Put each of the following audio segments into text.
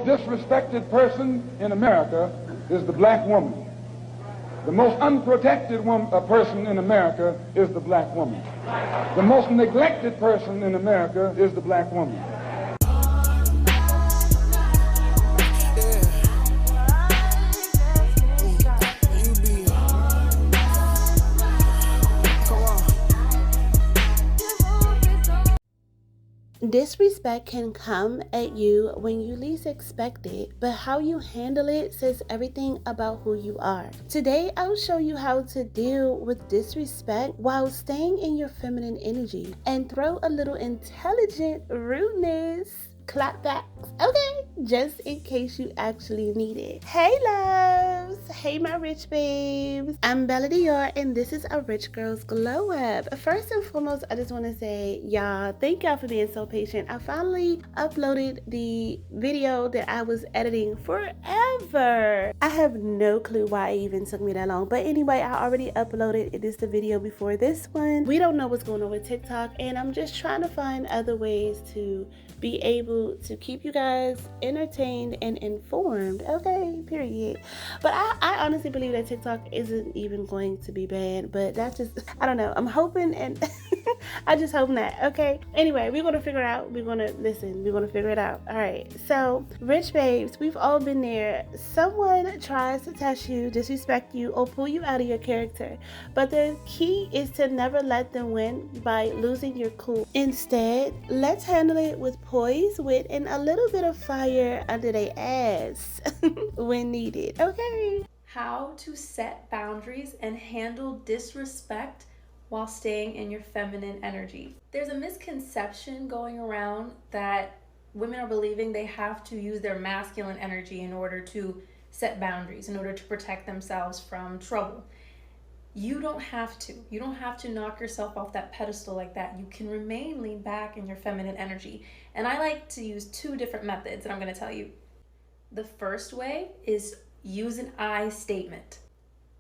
disrespected person in America is the black woman. The most unprotected person in America is the black woman. The most neglected person in America is the black woman. Disrespect can come at you when you least expect it, but how you handle it says everything about who you are. Today, I'll show you how to deal with disrespect while staying in your feminine energy and throw a little intelligent rudeness. Clapbacks, okay? Just in case you actually need it. Hey loves! Hey my Rych Babes! I'm Bella Dior and this is a Rich Girl's Glow Up. First and foremost, I just want to say, y'all, thank y'all for being so patient. I finally uploaded the video that I was editing forever. I have no clue why it even took me that long. But anyway, I already uploaded. It is the video before this one. We don't know what's going on with TikTok and I'm just trying to find other ways to be able to keep you guys entertained and informed, okay, period. But I honestly believe that TikTok isn't even going to be bad, but that's just, I don't know, I'm hoping and I just hope not, okay? Anyway, we're gonna figure it out. We're gonna figure it out. All right, so Rych Babes, we've all been there. Someone tries to test you, disrespect you, or pull you out of your character, but the key is to never let them win by losing your cool. Instead, let's handle it with poise, wit, and a little bit of fire under their ass when needed, okay? How to set boundaries and handle disrespect while staying in your feminine energy. There's a misconception going around that women are believing they have to use their masculine energy in order to set boundaries, in order to protect themselves from trouble. You don't have to. You don't have to knock yourself off that pedestal like that. You can remain lean back in your feminine energy. And I like to use two different methods, and I'm going to tell you. The first way is use an I statement.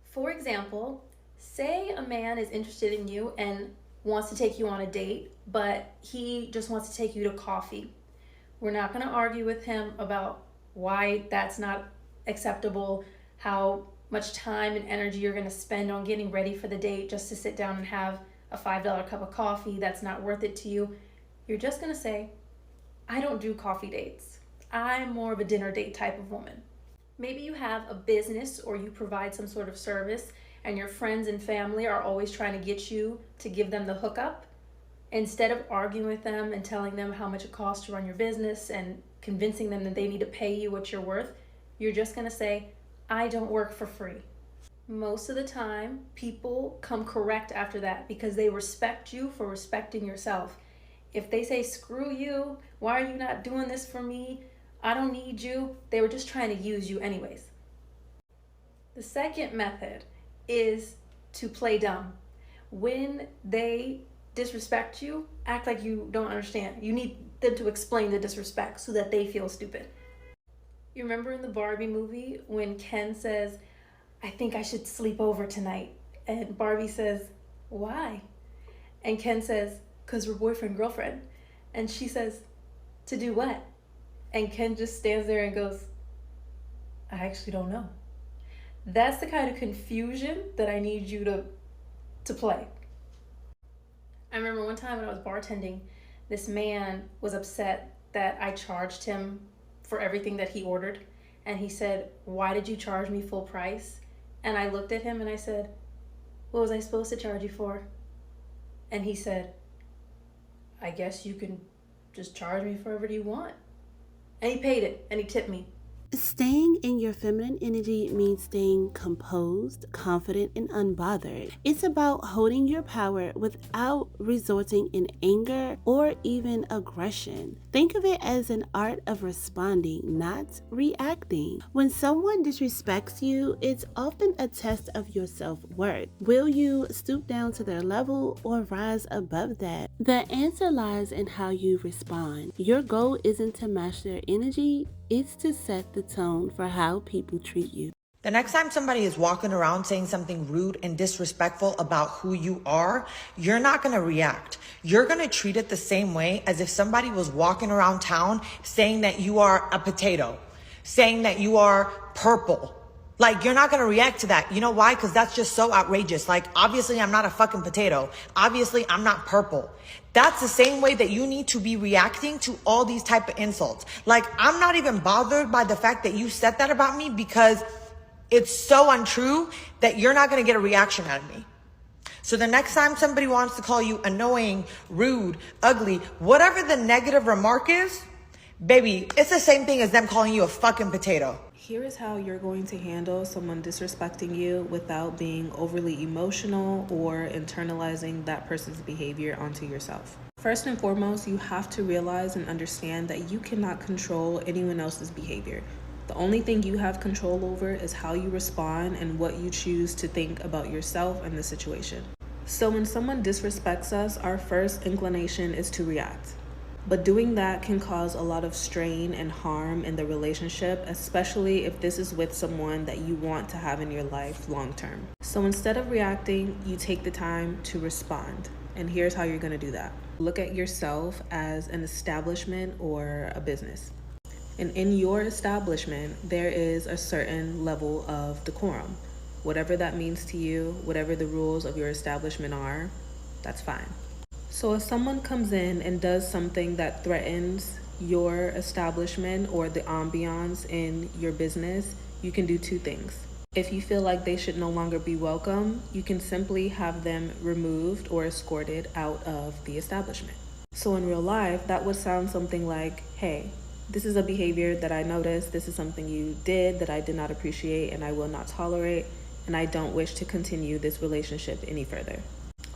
For example, say a man is interested in you and wants to take you on a date, but he just wants to take you to coffee. We're not going to argue with him about why that's not acceptable, how much time and energy you're going to spend on getting ready for the date just to sit down and have a $5 cup of coffee that's not worth it to you. You're just going to say, I don't do coffee dates. I'm more of a dinner date type of woman. Maybe you have a business or you provide some sort of service and your friends and family are always trying to get you to give them the hookup. Instead of arguing with them and telling them how much it costs to run your business and convincing them that they need to pay you what you're worth, you're just going to say, I don't work for free. Most of the time, people come correct after that because they respect you for respecting yourself. If they say, screw you, why are you not doing this for me? I don't need you. They were just trying to use you anyways. The second method is to play dumb. When they disrespect you, act like you don't understand. You need them to explain the disrespect so that they feel stupid. You remember in the Barbie movie when Ken says, I think I should sleep over tonight. And Barbie says, why? And Ken says, because we're boyfriend-girlfriend. And she says, to do what? And Ken just stands there and goes, I actually don't know. That's the kind of confusion that I need you to play. I remember one time when I was bartending, this man was upset that I charged him for everything that he ordered. And he said, why did you charge me full price? And I looked at him and I said, what was I supposed to charge you for? And he said, I guess you can just charge me for whatever you want. And he paid it and he tipped me. Staying in your feminine energy means staying composed, confident, and unbothered. It's about holding your power without resorting in anger or even aggression. Think of it as an art of responding, not reacting. When someone disrespects you, it's often a test of your self-worth. Will you stoop down to their level or rise above that? The answer lies in how you respond. Your goal isn't to match their energy, it's to set the tone for how people treat you. The next time somebody is walking around saying something rude and disrespectful about who you are, you're not going to react. You're going to treat it the same way as if somebody was walking around town saying that you are a potato. saying that you are purple. Like, you're not going to react to that. You know why? Because that's just so outrageous. Like, obviously, I'm not a fucking potato. Obviously, I'm not purple. That's the same way that you need to be reacting to all these type of insults. Like, I'm not even bothered by the fact that you said that about me, because it's so untrue that you're not going to get a reaction out of me. So the next time somebody wants to call you annoying, rude, ugly, whatever the negative remark is, baby, it's the same thing as them calling you a fucking potato. Here is how you're going to handle someone disrespecting you without being overly emotional or internalizing that person's behavior onto yourself. First and foremost, you have to realize and understand that you cannot control anyone else's behavior. The only thing you have control over is how you respond and what you choose to think about yourself and the situation. So when someone disrespects us, our first inclination is to react. But doing that can cause a lot of strain and harm in the relationship, especially if this is with someone that you want to have in your life long term. So instead of reacting, you take the time to respond. And here's how you're gonna do that. Look at yourself as an establishment or a business. And in your establishment, there is a certain level of decorum. Whatever that means to you, whatever the rules of your establishment are, that's fine. So if someone comes in and does something that threatens your establishment or the ambiance in your business, you can do two things. If you feel like they should no longer be welcome, you can simply have them removed or escorted out of the establishment. So in real life, that would sound something like, hey, this is a behavior that I noticed. This is something you did that I did not appreciate and I will not tolerate, and I don't wish to continue this relationship any further.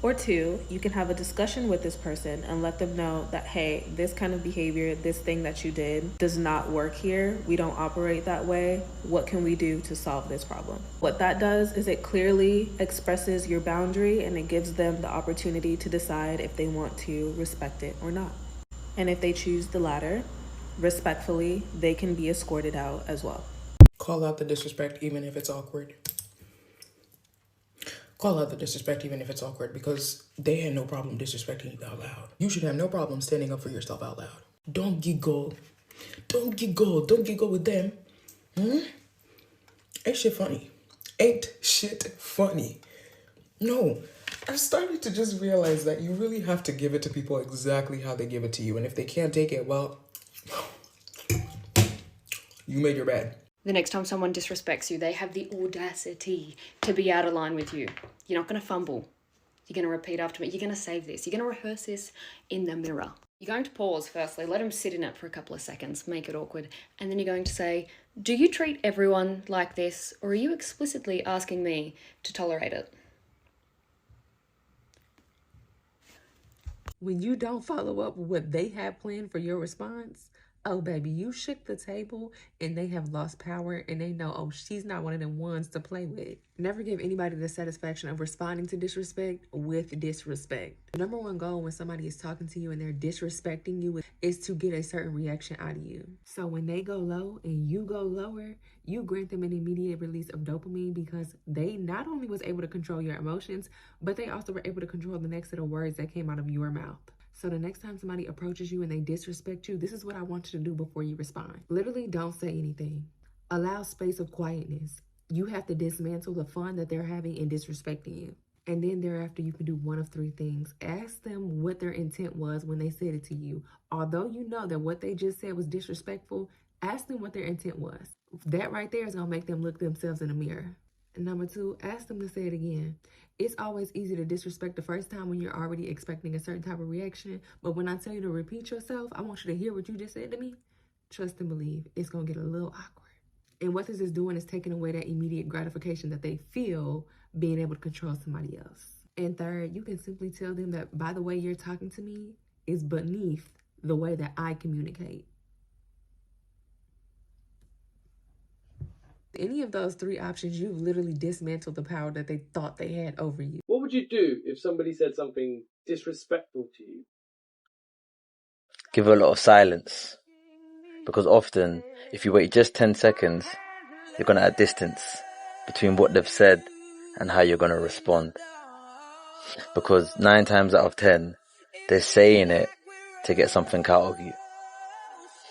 Or two, you can have a discussion with this person and let them know that, hey, this kind of behavior, this thing that you did does not work here. We don't operate that way. What can we do to solve this problem? What that does is it clearly expresses your boundary and it gives them the opportunity to decide if they want to respect it or not. And if they choose the latter, respectfully, they can be escorted out as well. Call out the disrespect even if it's awkward. Call out the disrespect even if it's awkward, because they had no problem disrespecting you out loud. You should have no problem standing up for yourself out loud. Don't giggle. Don't giggle. Don't giggle with them. Ain't shit funny. Ain't shit funny. No. I've started to just realize that you really have to give it to people exactly how they give it to you. And if they can't take it, well, you made your bed. The next time someone disrespects you, they have the audacity to be out of line with you. You're not going to fumble. You're going to repeat after me. You're going to save this. You're going to rehearse this in the mirror. You're going to pause firstly, let them sit in it for a couple of seconds, make it awkward. And then you're going to say, do you treat everyone like this, or are you explicitly asking me to tolerate it? When you don't follow up with what they have planned for your response, oh, baby, you shook the table and they have lost power and they know, oh, she's not one of them ones to play with. Never give anybody the satisfaction of responding to disrespect with disrespect. The number one goal when somebody is talking to you and they're disrespecting you is to get a certain reaction out of you. So when they go low and you go lower, you grant them an immediate release of dopamine, because they not only was able to control your emotions, but they also were able to control the next set of words that came out of your mouth. So the next time somebody approaches you and they disrespect you, this is what I want you to do before you respond. Literally, don't say anything. Allow space of quietness. You have to dismantle the fun that they're having in disrespecting you. And then thereafter, you can do one of three things. Ask them what their intent was when they said it to you. Although you know that what they just said was disrespectful, ask them what their intent was. That right there is going to make them look themselves in the mirror. And number two, ask them to say it again. It's always easy to disrespect the first time when you're already expecting a certain type of reaction. But when I tell you to repeat yourself, I want you to hear what you just said to me. Trust and believe, it's going to get a little awkward. And what this is doing is taking away that immediate gratification that they feel being able to control somebody else. And third, you can simply tell them that by the way you're talking to me is beneath the way that I communicate. Any of those three options, you've literally dismantled the power that they thought they had over you. What would you do if somebody said something disrespectful to you? Give a lot of silence. Because often, if you wait just 10 seconds, you're going to add distance between what they've said and how you're going to respond. Because 9 times out of 10, they're saying it to get something out of you.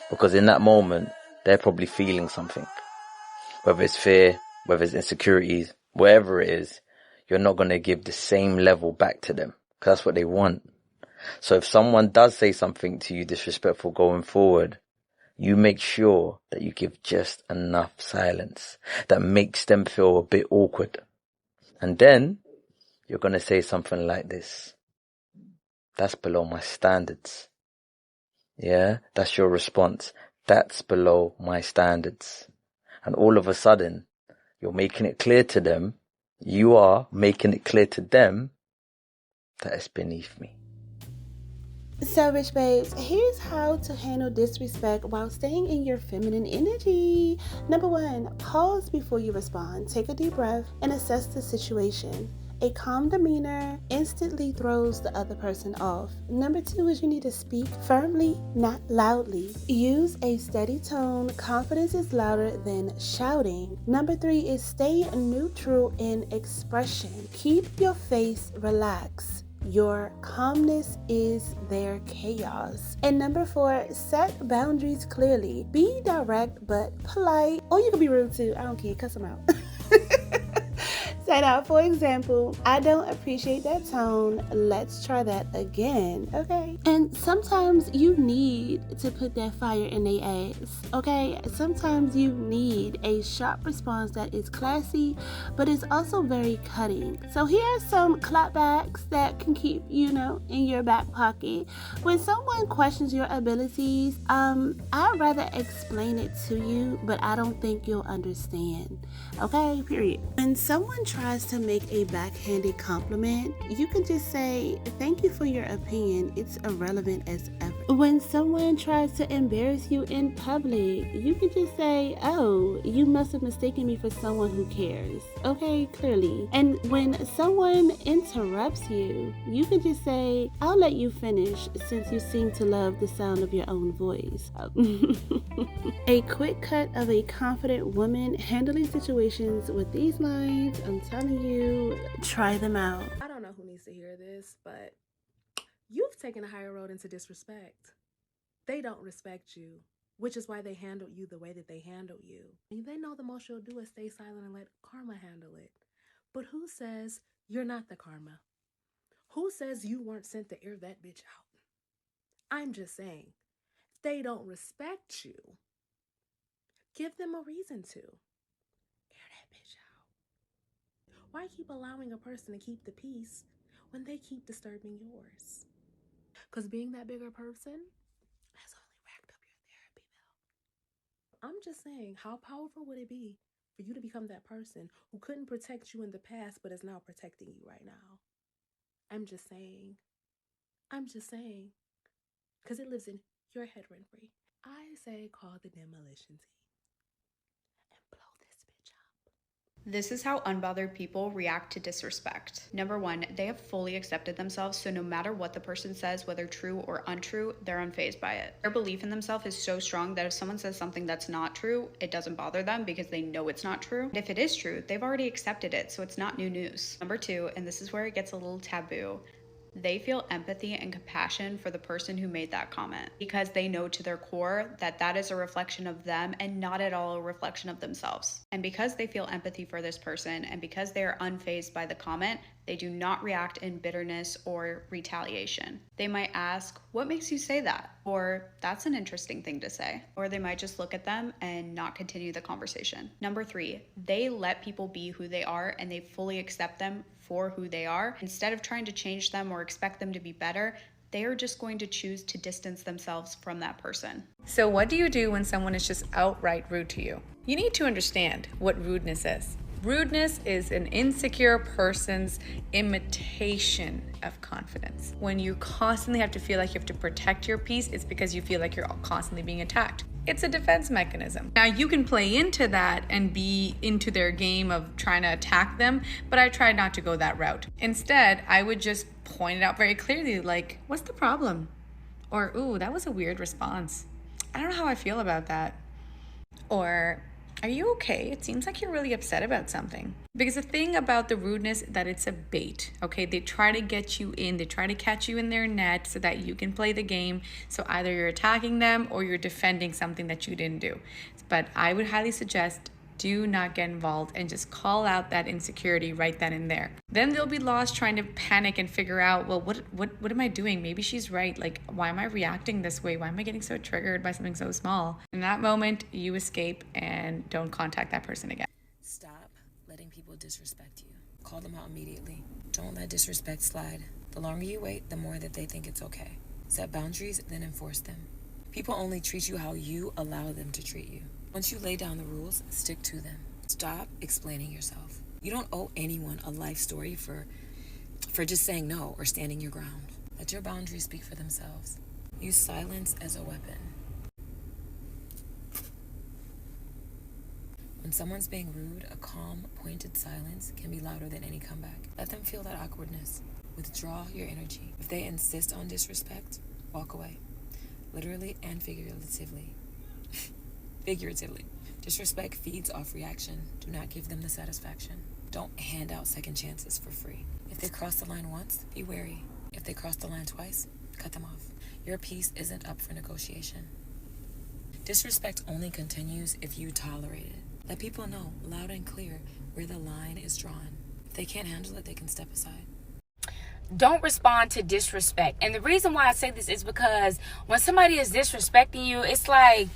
Because in that moment, they're probably feeling something. Whether it's fear, whether it's insecurities, whatever it is, you're not going to give the same level back to them because that's what they want. So if someone does say something to you disrespectful going forward, you make sure that you give just enough silence that makes them feel a bit awkward. And then you're going to say something like this: that's below my standards. Yeah, that's your response. That's below my standards. And all of a sudden, you're making it clear to them, you are making it clear to them that it's beneath me. So, Rych Babes, here's how to handle disrespect while staying in your feminine energy. Number 1, pause before you respond. Take a deep breath and assess the situation. A calm demeanor instantly throws the other person off. Number 2 is you need to speak firmly, not loudly. Use a steady tone. Confidence is louder than shouting. Number 3 is stay neutral in expression. Keep your face relaxed. Your calmness is their chaos. And number 4, set boundaries clearly. Be direct but polite. Or you can be rude too. I don't care. Cuss them out. Say out, for example, I don't appreciate that tone. Let's try that again, okay? And sometimes you need to put that fire in their ass, okay? Sometimes you need a sharp response that is classy, but is also very cutting. So here are some clapbacks that can keep, in your back pocket. When someone questions your abilities, I'd rather explain it to you, but I don't think you'll understand, okay? Period. When someone tries to make a backhanded compliment, you can just say, thank you for your opinion. It's irrelevant as ever. When someone tries to embarrass you in public, you can just say, oh, you must have mistaken me for someone who cares. Okay, clearly. And when someone interrupts you, you can just say, I'll let you finish since you seem to love the sound of your own voice. A quick cut of a confident woman handling situations with these lines. I'm telling you, try them out. I don't know who needs to hear this, but you've taken a higher road into disrespect. They don't respect you, which is why they handled you the way that they handled you. And they know the most you'll do is stay silent and let karma handle it. But who says you're not the karma? Who says you weren't sent to air that bitch out? I'm just saying, they don't respect you. Give them a reason to. Air that bitch out. Why keep allowing a person to keep the peace when they keep disturbing yours? Because being that bigger person has only racked up your therapy bill. I'm just saying, how powerful would it be for you to become that person who couldn't protect you in the past but is now protecting you right now? I'm just saying. Because it lives in your head rent free. I say call the demolition team and blow this bitch up. This is how unbothered people react to disrespect. Number 1, they have fully accepted themselves, so no matter what the person says, whether true or untrue, they're unfazed by it. Their belief in themselves is so strong that if someone says something that's not true, it doesn't bother them because they know it's not true. And if it is true, they've already accepted it, so it's not new news. Number 2, and this is where it gets a little taboo, they feel empathy and compassion for the person who made that comment because they know to their core that that is a reflection of them and not at all a reflection of themselves. And because they feel empathy for this person and because they are unfazed by the comment, they do not react in bitterness or retaliation. They might ask, what makes you say that? Or that's an interesting thing to say. Or they might just look at them and not continue the conversation. Number 3, they let people be who they are and they fully accept them for who they are. Instead of trying to change them or expect them to be better, they are just going to choose to distance themselves from that person. So what do you do when someone is just outright rude to you? You need to understand what rudeness is. Rudeness is an insecure person's imitation of confidence. When you constantly have to feel like you have to protect your peace, it's because you feel like you're constantly being attacked. It's a defense mechanism. Now you can play into that and be into their game of trying to attack them, but I try not to go that route. Instead, I would just point it out very clearly, like, what's the problem? Or, ooh, that was a weird response. I don't know how I feel about that. Or, Are you okay? It seems like you're really upset about something. Because the thing about the rudeness is that it's a bait, okay? They try to get you in, they try to catch you in their net so that you can play the game. So either you're attacking them or you're defending something that you didn't do. But I would highly suggest do not get involved and just call out that insecurity right then and there. Then they'll be lost trying to panic and figure out, well, what am I doing? Maybe she's right. Like, why am I reacting this way? Why am I getting so triggered by something so small? In that moment, you escape and don't contact that person again. Stop letting people disrespect you. Call them out immediately. Don't let disrespect slide. The longer you wait, the more that they think it's okay. Set boundaries, then enforce them. People only treat you how you allow them to treat you. Once you lay down the rules, stick to them. Stop explaining yourself. You don't owe anyone a life story for just saying no or standing your ground. Let your boundaries speak for themselves. Use silence as a weapon. When someone's being rude, a calm, pointed silence can be louder than any comeback. Let them feel that awkwardness. Withdraw your energy. If they insist on disrespect, walk away. Literally and figuratively. Figuratively. Disrespect feeds off reaction. Do not give them the satisfaction. Don't hand out second chances for free. If they cross the line once, be wary. If they cross the line twice, cut them off. Your peace isn't up for negotiation. Disrespect only continues if you tolerate it. Let people know, loud and clear, where the line is drawn. If they can't handle it, they can step aside. Don't respond to disrespect. And the reason why I say this is because when somebody is disrespecting you, it's like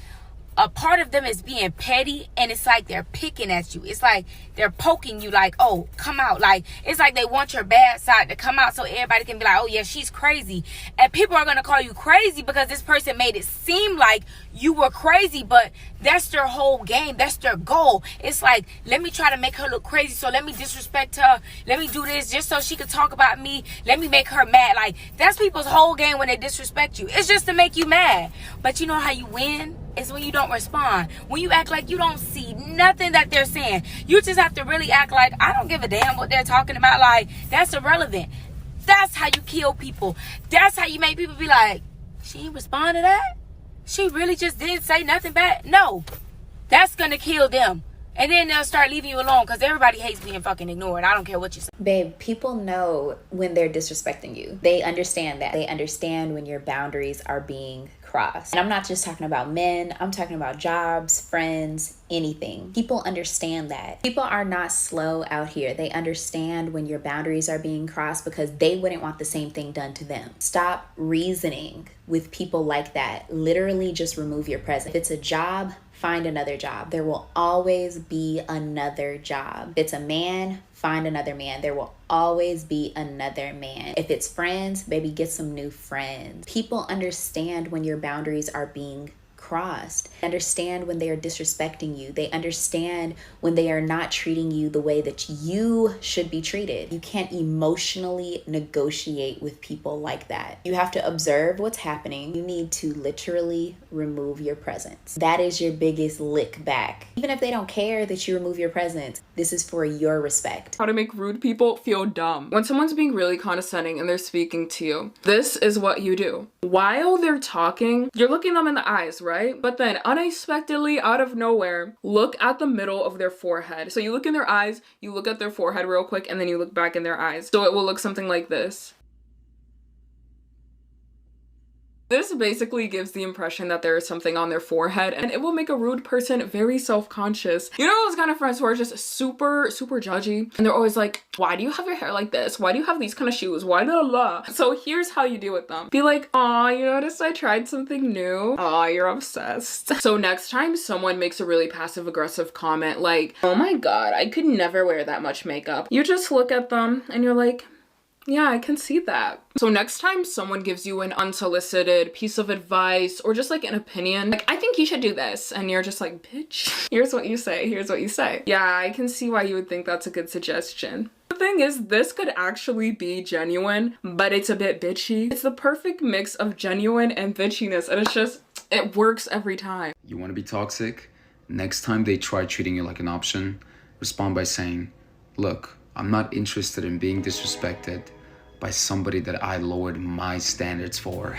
a part of them is being petty, and it's like they're picking at you. It's like they're poking you, like, oh, come out. Like, it's like they want your bad side to come out so everybody can be like, oh yeah, she's crazy. And people are going to call you crazy because this person made it seem like you were crazy, but that's their whole game. That's their goal. It's like, let me try to make her look crazy, so let me disrespect her. Let me do this just so she could talk about me. Let me make her mad. Like, that's people's whole game when they disrespect you. It's just to make you mad. But you know how you win? It's when you don't respond. When you act like you don't see nothing that they're saying. You just have to really act like, I don't give a damn what they're talking about. Like, that's irrelevant. That's how you kill people. That's how you make people be like, she ain't respond to that? She really just didn't say nothing bad? No. That's going to kill them. And then they'll start leaving you alone because everybody hates being fucking ignored. I don't care what you say. Babe, people know when they're disrespecting you. They understand that. They understand when your boundaries are being crossed. And I'm not just talking about men. I'm talking about jobs, friends, anything. People understand that. People are not slow out here. They understand when your boundaries are being crossed because they wouldn't want the same thing done to them. Stop reasoning with people like that. Literally just remove your presence. If it's a job, find another job. There will always be another job. If it's a man, find another man. There will always be another man. If it's friends, baby, get some new friends. People understand when your boundaries are being crossed. They understand when they are disrespecting you. They understand when they are not treating you the way that you should be treated. You can't emotionally negotiate with people like that. You have to observe what's happening. You need to literally remove your presence. That is your biggest lick back. Even if they don't care that you remove your presence, this is for your respect. How to make rude people feel dumb. When someone's being really condescending and they're speaking to you, this is what you do. While they're talking, you're looking them in the eyes, right? But then unexpectedly, out of nowhere, look at the middle of their forehead. So you look in their eyes, you look at their forehead real quick, and then you look back in their eyes. So it will look something like this. This basically gives the impression that there is something on their forehead, and it will make a rude person very self-conscious. You know those kind of friends who are just super judgy, and they're always like, why do you have your hair like this? Why do you have these kind of shoes? Why blah blah? So here's how you deal with them. Be like, aw, you noticed I tried something new? Aw, you're obsessed. So next time someone makes a really passive-aggressive comment like, oh my god, I could never wear that much makeup, you just look at them and you're like, yeah, I can see that. So next time someone gives you an unsolicited piece of advice or just like an opinion, like, I think you should do this, and you're just like, bitch, here's what you say, here's what you say. Yeah, I can see why you would think that's a good suggestion. The thing is, this could actually be genuine, but it's a bit bitchy. It's the perfect mix of genuine and bitchiness, and it's just, it works every time. You want to be toxic? Next time they try treating you like an option, respond by saying, look, I'm not interested in being disrespected. by somebody that I lowered my standards for.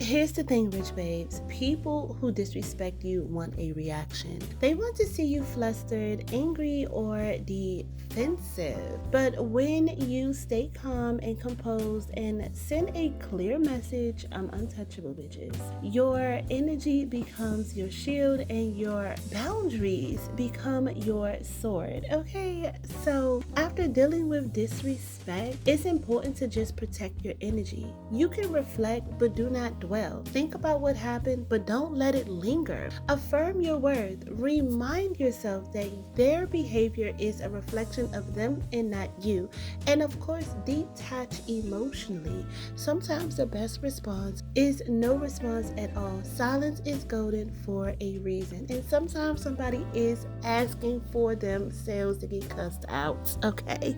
Here's the thing, Rych Babes. People who disrespect you want a reaction. They want to see you flustered, angry, or defensive. But when you stay calm and composed and send a clear message, I'm untouchable, bitches, your energy becomes your shield and your boundaries become your sword. Okay, so after dealing with disrespect, it's important to just protect your energy. You can reflect, but do not dwell. Think about what happened, but don't let it linger. Affirm your worth. Remind yourself that their behavior is a reflection of them and not you. And of course, detach emotionally. Sometimes the best response is no response at all. Silence is golden for a reason. And sometimes somebody is asking for themselves to get cussed out. Okay.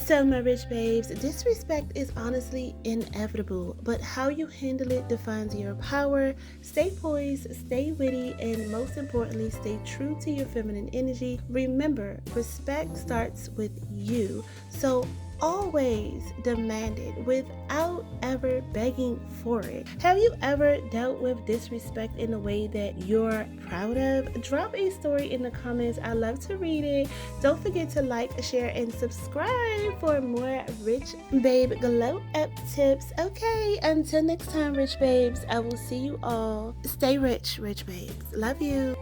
So my Rych Babes, disrespect is honestly inevitable, but how you handle it defines your power. Stay poised, stay witty, and most importantly, stay true to your feminine energy. Remember, respect starts with you. So always demand it without ever begging for it. Have you ever dealt with disrespect in a way that you're proud of? Drop a story in the comments. I love to read it. Don't forget to like, share, and subscribe for more Rych Babe glow up tips. Okay, until next time, Rych Babes, I will see you all. Stay rich, Rych Babes. Love you.